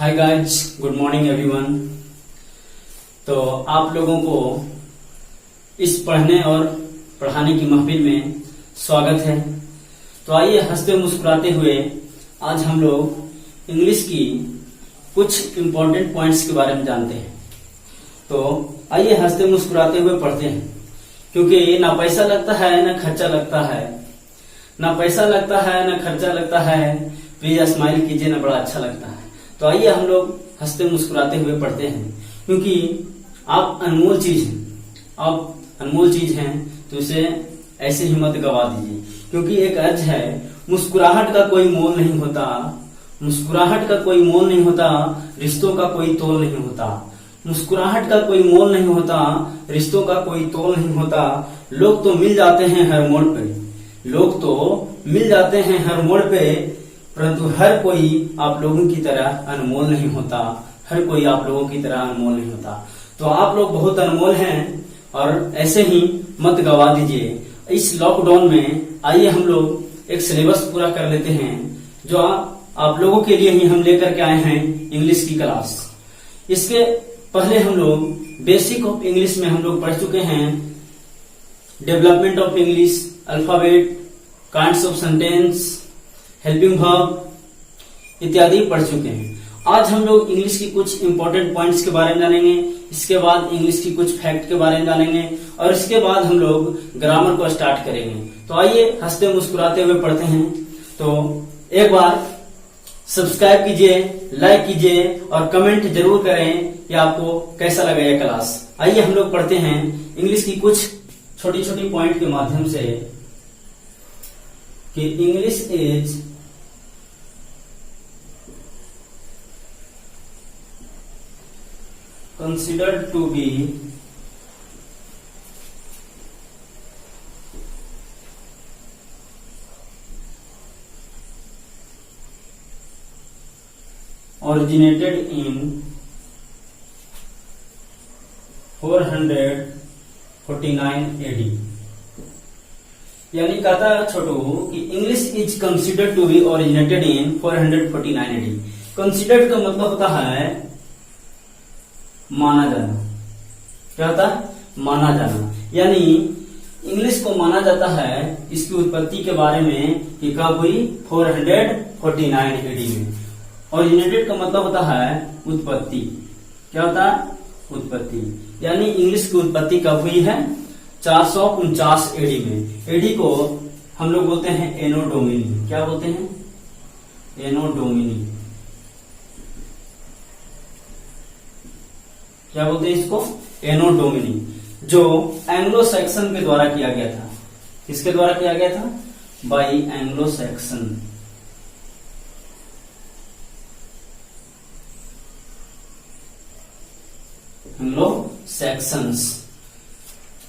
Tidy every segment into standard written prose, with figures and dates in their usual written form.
Hi guys, good morning everyone. तो आप लोगों को इस पढ़ने और पढ़ाने की महफिल में स्वागत है। तो आइए हंसते मुस्कुराते हुए आज हम लोग इंग्लिश की कुछ इम्पोर्टेंट पॉइंट्स के बारे में जानते हैं। तो आइए हंसते मुस्कुराते हुए पढ़ते हैं, क्योंकि ना पैसा लगता है ना खर्चा लगता है, ना पैसा लगता है ना खर्चा लगता है। प्लीज स्माइल कीजिए ना, बड़ा अच्छा लगता है। तो आइए हम लोग हंसते मुस्कुराते हुए पढ़ते हैं, क्योंकि आप अनमोल चीज हैं, आप अनमोल चीज हैं, तो इसे ऐसे ही मत गवा दीजिए। क्योंकि एक अर्ज है, मुस्कुराहट का कोई मोल नहीं होता, मुस्कुराहट का कोई मोल नहीं होता, रिश्तों का कोई तोल नहीं होता। मुस्कुराहट का कोई मोल नहीं होता, रिश्तों का कोई तोल नहीं होता। लोग तो मिल जाते हैं हर मोड़ पे, लोग तो मिल जाते हैं हर मोड़ पे, परंतु हर कोई आप लोगों की तरह अनमोल नहीं होता, हर कोई आप लोगों की तरह अनमोल नहीं होता। तो आप लोग बहुत अनमोल हैं और ऐसे ही मत गवा दीजिए। इस लॉकडाउन में आइए हम लोग एक सिलेबस पूरा कर लेते हैं, जो आप लोगों के लिए ही हम लेकर के आए हैं इंग्लिश की क्लास। इसके पहले हम लोग बेसिक ऑफ इंग्लिश में हम लोग पढ़ चुके हैं, development of English, alphabet, kinds of sentence, helping verb इत्यादि पढ़ चुके हैं। आज हम लोग इंग्लिश की कुछ इंपॉर्टेंट पॉइंट्स के बारे में जानेंगे, इसके बाद इंग्लिश की कुछ फैक्ट के बारे में जानेंगे और इसके बाद हम लोग ग्रामर को स्टार्ट करेंगे। तो आइए हंसते मुस्कुराते हुए पढ़ते हैं। तो एक बार सब्सक्राइब कीजिए, लाइक कीजिए और कमेंट जरूर करें कि आपको कैसा लगा यह क्लास। आइए हम लोग पढ़ते हैं इंग्लिश की कुछ छोटी छोटी पॉइंट के माध्यम से कि English is considered to be originated in 449 AD। यानी कहता है छोटू कि English is considered to be originated in 449 AD। Considered का मतलब होता है माना जाना। क्या होता है? माना जाना। यानी इंग्लिश को माना जाता है इसकी उत्पत्ति के बारे में कि कब हुई? 449 AD में। ओरिजिनेटेड का मतलब होता है उत्पत्ति। क्या होता है? उत्पत्ति। यानी इंग्लिश की उत्पत्ति कब हुई है? 449 AD में। एडी को हम लोग बोलते हैं एनो डोमिनी। क्या बोलते हैं? एनो डोमिनी। क्या बोलते हैं इसको? एनो डोमिनी, जो एंग्लो सैक्सन के द्वारा किया गया था। किसके द्वारा किया गया था? By Anglo Saxon. Anglo Saxons.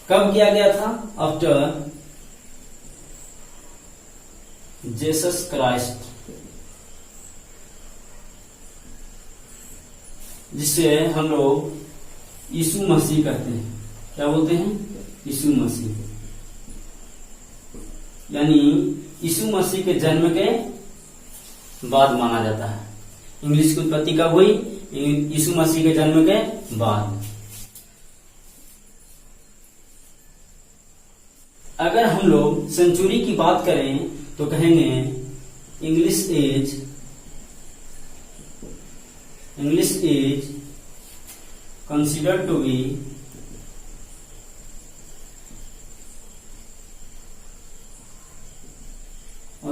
कब किया गया था? आफ्टर जीसस क्राइस्ट, जिसे हम लोग यीशु मसीह कहते हैं। क्या बोलते हैं? यीशु मसीह। यानी यीशु मसीह के जन्म के बाद माना जाता है। इंग्लिश की उत्पत्ति कब हुई? यीशु मसीह के जन्म के बाद। अगर हम लोग सेंचुरी की बात करें तो कहेंगे English is considered to be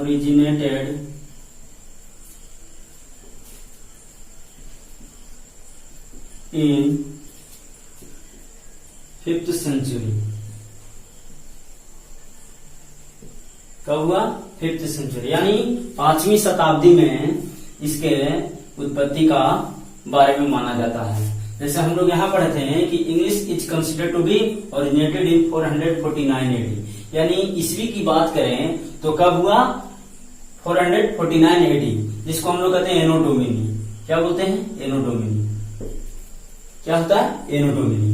originated in 5th century। कब हुआ? 5th century, यानी 5वीं शताब्दी में इसके उत्पत्ति का बारे में माना जाता है। जैसे हम लोग यहाँ पढ़ते हैं कि English is considered to be originated in 449 AD। यानी ईस्वी की बात करें तो कब हुआ? 449 AD, जिसको हम लोग कहते हैं एनो डोमिनी। क्या बोलते हैं? एनो डोमिनी। क्या होता है? एनो डोमिनी।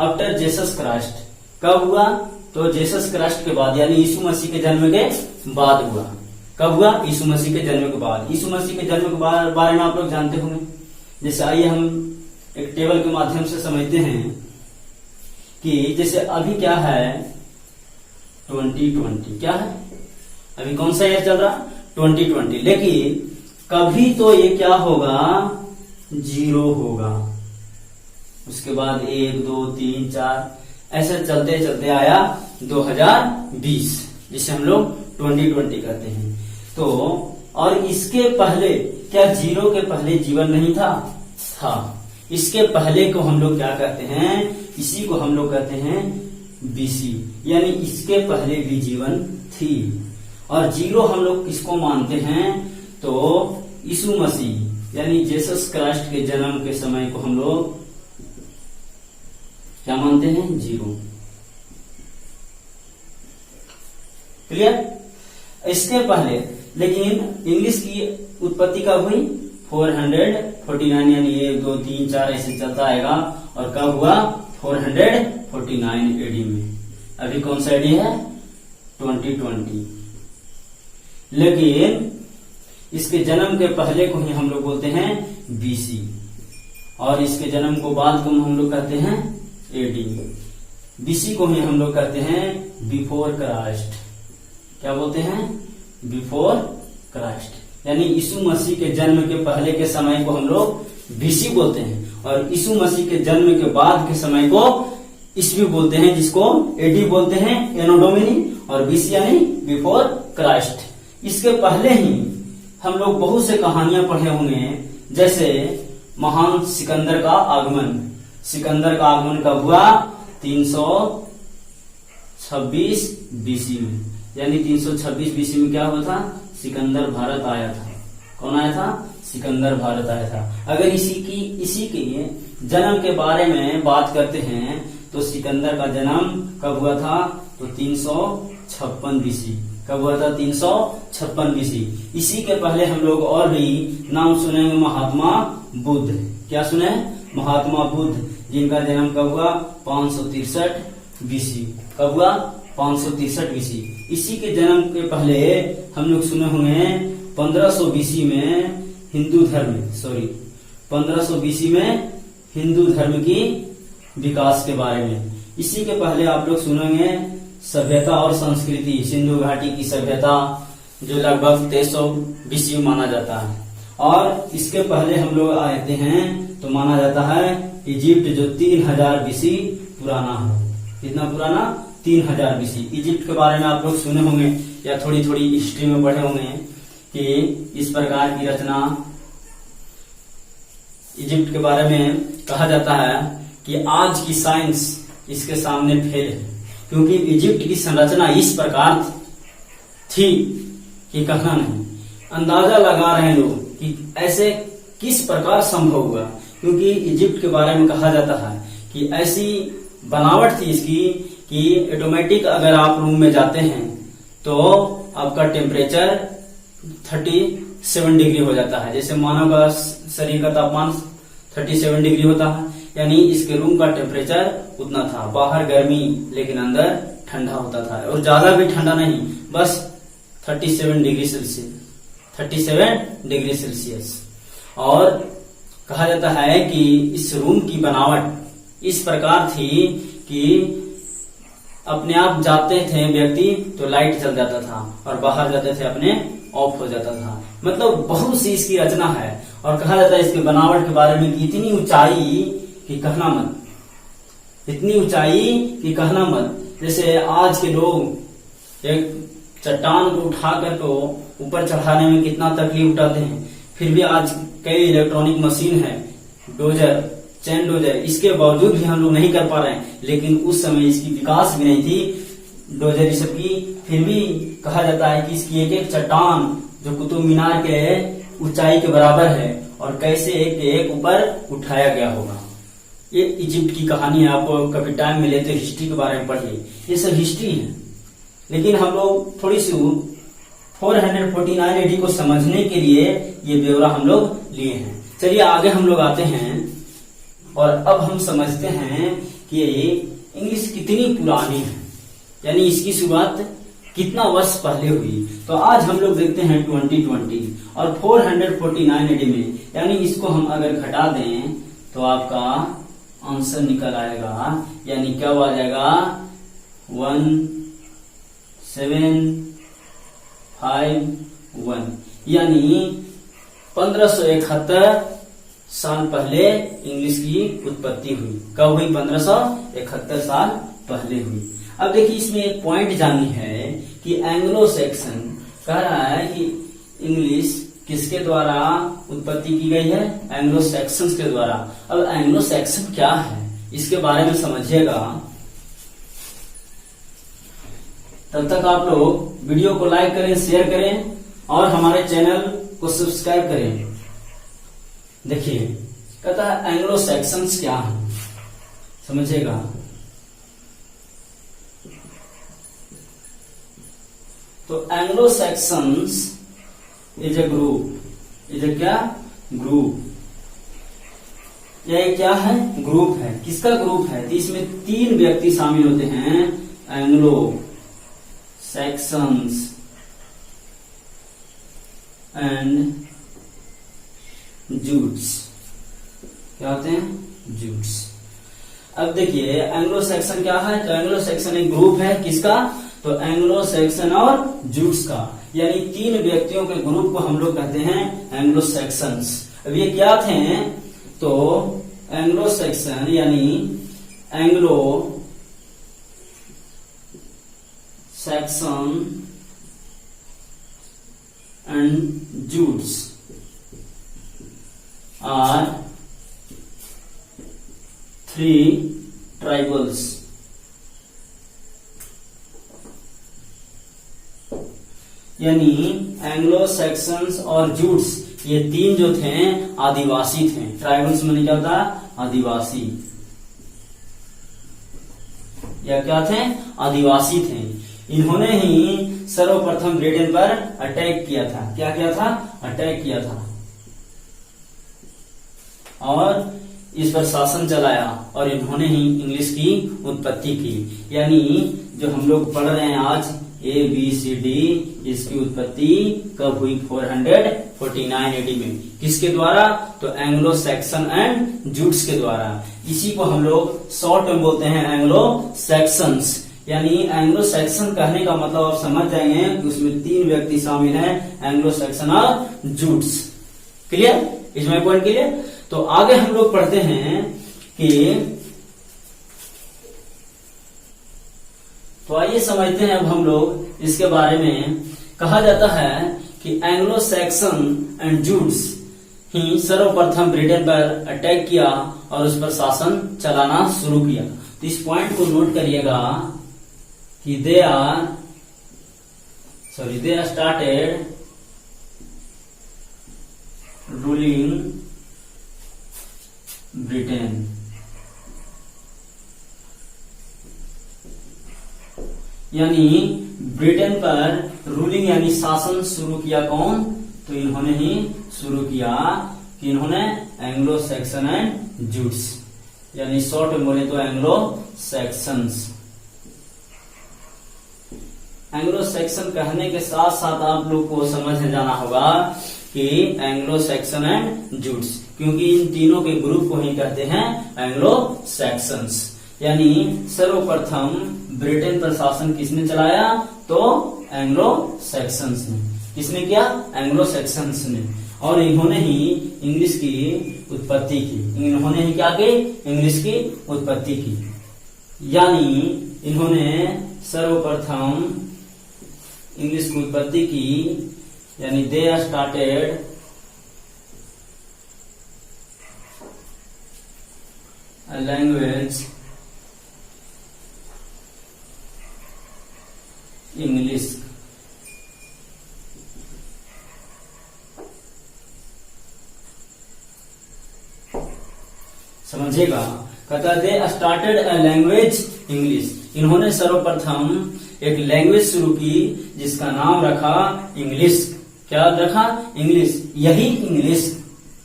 After Jesus Christ. कब हुआ? तो जीसस क्राइस्ट के बाद, यानी यीशु मसीह के जन्म के बाद हुआ। कब हुआ? यीशु मसीह के जन्म के बाद। यीशु मसीह के जन्म के बारे में आप लोग जानते होंगे। जैसे आइए हम एक टेबल के माध्यम से समझते हैं कि जैसे अभी क्या है 2020, क्या है अभी कौन सा ईयर चल रहा 2020, लेकिन कभी तो ये क्या होगा 0 होगा, उसके बाद 1 2 3 4 ऐसे चलते चलते आया 2020, जिसे हम लोग 2020 कहते हैं। तो और इसके पहले क्या 0 के पहले जीवन नहीं था? इसके पहले को हम लोग क्या कहते हैं? इसी को हम लोग कहते हैं बीसी, यानी इसके पहले भी जीवन थी। और 0 हम लोग किसको मानते हैं? तो यीशु मसीह यानी जीसस क्राइस्ट के जन्म के समय को हम लोग क्या मानते हैं? 0। क्लियर? इसके पहले लेकिन इंग्लिश की उत्पत्ति कब हुई? 449, यानी 1 2 3 4 ऐसे चलता आएगा। और कब हुआ? 449 एडी में। अभी कौन सा एडी है? 2020। लेकिन इसके जन्म के पहले को ही हम लोग बोलते हैं बीसी, और इसके जन्म को बाद को हम लोग कहते हैं एडी। बीसी को ही हम लोग कहते हैं बिफोर क्राइस्ट। क्या बोलते हैं? बिफोर क्राइस्ट, यानी यीशु मसीह के जन्म के पहले के समय को हम लोग बीसी बोलते हैं, और यीशु मसीह के जन्म के बाद के समय को ईस्वी बोलते हैं, जिसको एडी बोलते हैं, एनो डोमिनी, और बीसी यानी बिफोर क्राइस्ट। इसके पहले ही हम लोग बहुत से कहानियां पढ़े होंगे, जैसे महान सिकंदर का आगमन। सिकंदर का आगमन कब हुआ? 326 बीसी में, यानी 326 बीसी में क्या हुआ था? सिकंदर भारत आया था। कौन आया था? सिकंदर भारत आया था। अगर इसी के जन्म के बारे में बात करते हैं तो सिकंदर का जन्म कब हुआ था? तो 356 बीसी। कब हुआ था? 356 बीसी। इसी के पहले हम लोग और भी नाम सुनेंगे, महात्मा बुद्ध। क्या सुने? महात्मा बुद्ध, जिनका जन्म कब हुआ? 563 बीसी। कब हुआ? 563 बीसी। इसी के जन्म के पहले हम लोग सुने होंगे 1500 बीसी में हिंदू धर्म, 1500 बीसी में हिंदू धर्म की विकास के बारे में। इसी के पहले आप लोग सुनेंगे सभ्यता और संस्कृति, सिंधु घाटी की सभ्यता, जो लगभग 1300 बीसी में माना जाता है। और इसके पहले हम लोग आते हैं तो माना जाता है इजिप्ट, जो 3000 बीसी पुराना है। कितना पुराना? 3000 बीसी। इजिप्ट के बारे में आप लोग सुने होंगे या थोड़ी थोड़ी हिस्ट्री में पढ़े होंगे कि इस प्रकार की रचना इजिप्ट के बारे में कहा जाता है कि आज की साइंस इसके सामने फेल है, क्योंकि इजिप्ट की संरचना इस प्रकार थी कि कहना नहीं। अंदाजा लगा रहे हैं लोग कि ऐसे किस प्रकार संभव हुआ, क्योंकि इजिप्ट के बारे में कहा जाता है कि ऐसी बनावट थी इसकी कि ऑटोमेटिक अगर आप रूम में जाते हैं तो आपका टेम्परेचर 37 डिग्री हो जाता है। जैसे मानव का शरीर का तापमान 37 डिग्री होता है, यानी इसके रूम का टेम्परेचर उतना था। बाहर गर्मी लेकिन अंदर ठंडा होता था, और ज्यादा भी ठंडा नहीं, बस 37 डिग्री सेल्सियस, 37 डिग्री सेल्सियस। और कहा जाता है कि इस रूम की बनावट इस प्रकार थी कि अपने आप जाते थे व्यक्ति तो लाइट चल जाता था, और बाहर जाते थे अपने ऑफ हो जाता था। मतलब बहुत सी इसकी रचना है। और कहा जाता है इसकी बनावट के बारे में कि इतनी ऊंचाई कि कहना मत, इतनी ऊंचाई कि कहना मत। जैसे आज के लोग एक चट्टान को उठाकर को ऊपर चढ़ाने में कितना तकलीफ उठाते हैं, फिर भी आज कई इलेक्ट्रॉनिक मशीन है, डोजर, चैन डोजर, इसके बावजूद भी हम लोग नहीं कर पा रहे हैं। लेकिन उस समय इसकी विकास भी नहीं थी डोजर सब की, फिर भी कहा जाता है कि इसकी एक एक चट्टान जो कुतुब मीनार के ऊंचाई के बराबर है, और कैसे एक एक ऊपर उठाया गया होगा। ये इजिप्ट की कहानी है। आपको कभी टाइम मिले तो हिस्ट्री के बारे में पढ़िए, ये सब हिस्ट्री है। लेकिन हम लोग थोड़ी सी 449 एडी को समझने के लिए ये ब्यौरा हम लोग लिए हैं। चलिए आगे हम लोग आते हैं, और अब हम समझते हैं कि इंग्लिश कितनी पुरानी है, यानी इसकी शुरुआत कितना वर्ष पहले हुई। तो आज हम लोग देखते हैं 2020 और 449 AD में, यानी इसको हम अगर घटा दें तो आपका आंसर निकल आएगा, यानी क्या आ जाएगा 1751, यानी 1571 साल पहले इंग्लिश की उत्पत्ति हुई। कब हुई? 1571 साल पहले हुई। अब देखिए इसमें एक पॉइंट जाननी है कि एंग्लो सैक्सन कह रहा है कि इंग्लिश किसके द्वारा उत्पत्ति की गई है? एंग्लो सैक्सन के द्वारा। अब एंग्लो सैक्सन क्या है इसके बारे में समझिएगा। तब तक आप लोग वीडियो को लाइक करें, शेयर करें और हमारे चैनल को सब्सक्राइब करें। देखिए कहता है एंग्लो सैक्सन्स क्या है, समझिएगा। तो Anglo Saxons is a group, is a क्या? ग्रुप। यह क्या है? ग्रुप है। किसका ग्रुप है? तो इसमें 3 व्यक्ति शामिल होते हैं, एंग्लो सैक्सन्स एंड जूट्स। क्या होते हैं? जूट्स। अब देखिए एंग्लो सैक्सन क्या है? तो एंग्लो सैक्सन एक ग्रुप है। किसका? तो एंग्लो सैक्सन और जूट्स का, यानी 3 व्यक्तियों के ग्रुप को हम लोग कहते हैं एंग्लो सैक्सन्स। अब ये क्या थे? तो एंग्लो सैक्सन यानी Anglo Saxon and Jutes are 3 tribals, यानी एंग्लो सैक्सन्स और जूट्स ये 3 जो थे आदिवासी थे। ट्राइबल्स में क्या होता? आदिवासी, या क्या थे? आदिवासी थे। इन्होंने ही सर्वप्रथम ब्रिटेन पर अटैक किया था। क्या किया था? अटैक किया था और इस पर शासन चलाया और इन्होंने ही इंग्लिश की उत्पत्ति की। यानी जो हम लोग पढ़ रहे हैं आज ABCD, इसकी उत्पत्ति कब हुई? 449 AD में। किसके द्वारा? तो एंग्लो सैक्सन एंड जूट्स के द्वारा। इसी को हम लोग शॉर्ट में बोलते हैं एंग्लो सैक्सन्स। यानी एंग्लो सैक्सन कहने का मतलब आप समझ जाएंगे कि उसमें 3 व्यक्ति शामिल हैं, एंग्लो सैक्सन और Jutes. Clear? Is my point clear? तो आगे हम लोग पढ़ते हैं कि, तो आइए समझते हैं अब हम लोग इसके बारे में। कहा जाता है कि एंग्लो सैक्सन एंड जूट्स ही सर्वप्रथम ब्रिटेन पर अटैक किया और उस पर शासन चलाना शुरू किया। तो इस पॉइंट को नोट करिएगा कि they are started ruling Britain. यानी ब्रिटेन पर रूलिंग यानी शासन शुरू किया कौन? तो इन्होंने ही शुरू किया। कि इन्होंने एंग्लो सैक्सन एंड जूट्स, यानी शॉर्ट में बोले तो एंग्लो सैक्सन्स। एंग्लो सैक्सन कहने के साथ साथ आप लोग को समझ जाना होगा कि एंग्लो सैक्सन एंड जूट्स, क्योंकि इन तीनों के ग्रुप को ही कहते हैं एंग्लो सैक्सन्स। यानी सर्वप्रथम ब्रिटेन पर शासन किसने चलाया? तो एंग्लो सैक्सन्स ने। किसने किया? एंग्लो सैक्सन्स ने। और इन्होंने ही इंग्लिश की उत्पत्ति की। इन्होंने ही क्या की? इंग्लिश की उत्पत्ति की। यानी इन्होंने सर्वप्रथम इंग्लिश की उत्पत्ति की, यानी they started a language English. समझेगा? कहता है they started a language English. इन्होंने सर्वप्रथम एक लैंग्वेज शुरू की जिसका नाम रखा इंग्लिश। क्या रखा? इंग्लिश। यही इंग्लिश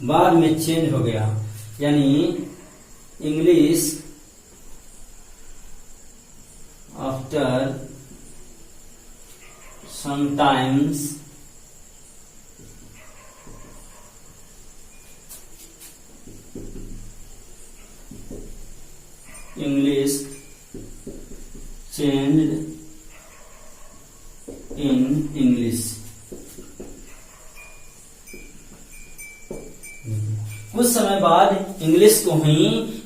बाद में चेंज हो गया, यानी English after sometimes English changed in English। कुछ समय बाद इंग्लिश को ही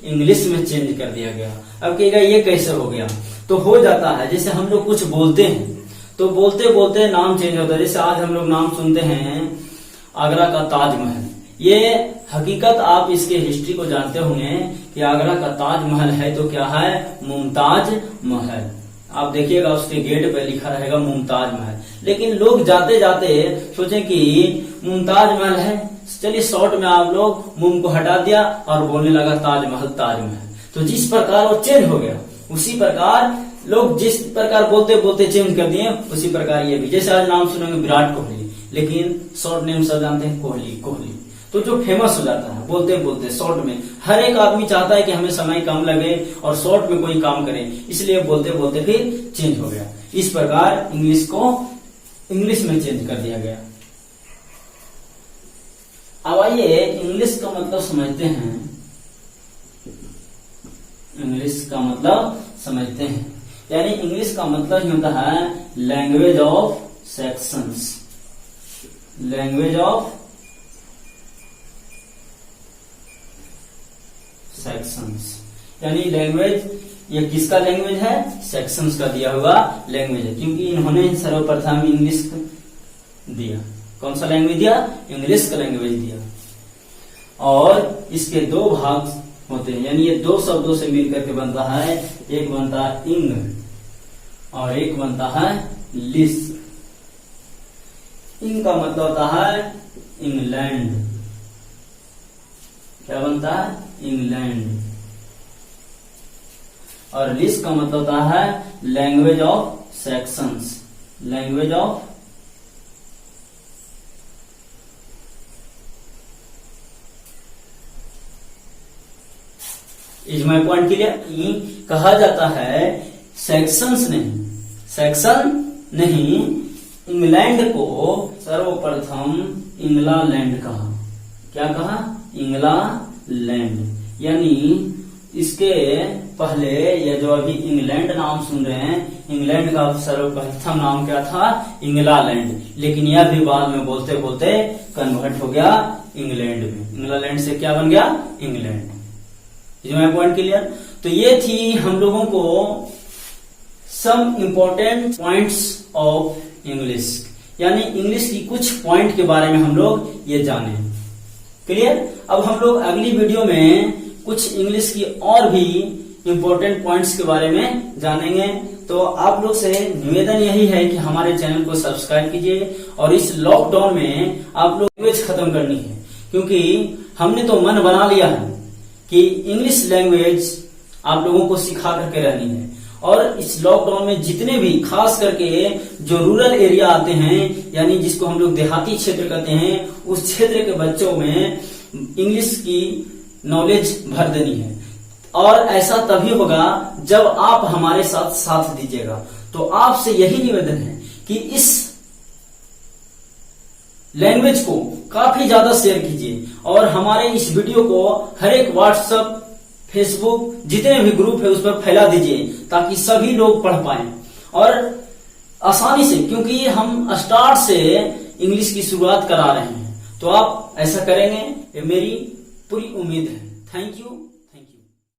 इंग्लिश में चेंज कर दिया गया। अब कहेगा ये कैसे हो गया? तो हो जाता है, जैसे हम लोग कुछ बोलते हैं तो बोलते बोलते नाम चेंज होता है। जैसे आज हम लोग नाम सुनते हैं आगरा का ताजमहल, ये हकीकत आप इसके हिस्ट्री को जानते होंगे कि आगरा का ताजमहल है तो क्या है? मुमताज महल। आप देखिएगा उसके गेट पे लिखा रहेगा मुमताज महल, लेकिन लोग जाते जाते सोचे कि मुमताज महल है, चलिए शॉर्ट में आप लोग मुम को हटा दिया और बोलने लगा ताजमहल ताजमहल। तो जिस प्रकार वो चेंज हो गया उसी प्रकार लोग जिस प्रकार बोलते बोलते चेंज कर दिए उसी प्रकार ये भी। जैसे आज नाम सुनेंगे विराट कोहली, लेकिन शॉर्ट नेम सब जानते हैं कोहली कोहली, तो जो फेमस हो जाता है बोलते बोलते शॉर्ट में। हर एक आदमी चाहता है कि हमें समय कम लगे और शॉर्ट में कोई काम करे, इसलिए बोलते बोलते फिर चेंज हो गया। इस प्रकार इंग्लिश को इंग्लिश में चेंज कर दिया गया। अब आइए इंग्लिश का मतलब समझते हैं। इंग्लिश का मतलब समझते हैं, यानी इंग्लिश का मतलब ही होता है language of sections. Language of sections, यानी लैंग्वेज, ये किसका लैंग्वेज है? सेक्शंस का दिया हुआ लैंग्वेज है, क्योंकि इन्होंने सर्वप्रथम इंग्लिश दिया। कौन सा लैंग्वेज दिया? इंग्लिश का लैंग्वेज दिया। और इसके दो भाग होते हैं, यानी ये दो शब्दों से मिलकर के बनता है। एक बनता है इंग और एक बनता है लिस। इंग का मतलब होता है इंग्लैंड। क्या बनता है? इंग्लैंड। और लिस का मतलब होता है language of sections. Language of is my point clear? कहा जाता है सेक्शंस नहीं, सेक्शन नहीं, इंग्लैंड को सर्वप्रथम इंग्लैंड कहा। क्या कहा? इंग्लैंड। यानी इसके पहले ये जो अभी इंग्लैंड नाम सुन रहे हैं, इंग्लैंड का सर्वप्रथम नाम क्या था? इंग्लैंड। लेकिन यह भी बाद में बोलते बोलते कन्वर्ट हो गया इंग्लैंड में। इंग्लैंड से क्या बन गया? England. Is my point clear? तो ये थी हम लोगों को some important points of English, यानी इंग्लिश की कुछ पॉइंट के बारे में हम लोग ये जाने। क्लियर? अब हम लोग अगली वीडियो में कुछ इंग्लिश की और भी इंपॉर्टेंट पॉइंट्स के बारे में जानेंगे। तो आप लोग से निवेदन यही है कि हमारे चैनल को सब्सक्राइब कीजिए और इस लॉकडाउन में आप लोग लैंग्वेज खत्म करनी है, क्योंकि हमने तो मन बना लिया है कि इंग्लिश लैंग्वेज आप लोगों को सिखा करके रहनी है। और इस लॉकडाउन में जितने भी, खास करके जो रूरल एरिया आते हैं, यानी जिसको हम लोग देहाती क्षेत्र कहते हैं, उस क्षेत्र के बच्चों में इंग्लिश की नॉलेज भर देनी है। और ऐसा तभी होगा जब आप हमारे साथ साथ दीजिएगा। तो आपसे यही निवेदन है कि इस लैंग्वेज को काफी ज्यादा शेयर कीजिए और हमारे इस वीडियो को हर एक व्हाट्सएप, फेसबुक, जितने भी ग्रुप है उस पर फैला दीजिए, ताकि सभी लोग पढ़ पाए और आसानी से, क्योंकि हम स्टार्ट से इंग्लिश की शुरुआत करा रहे हैं। तो आप ऐसा करेंगे, ये मेरी पूरी उम्मीद है। Thank you.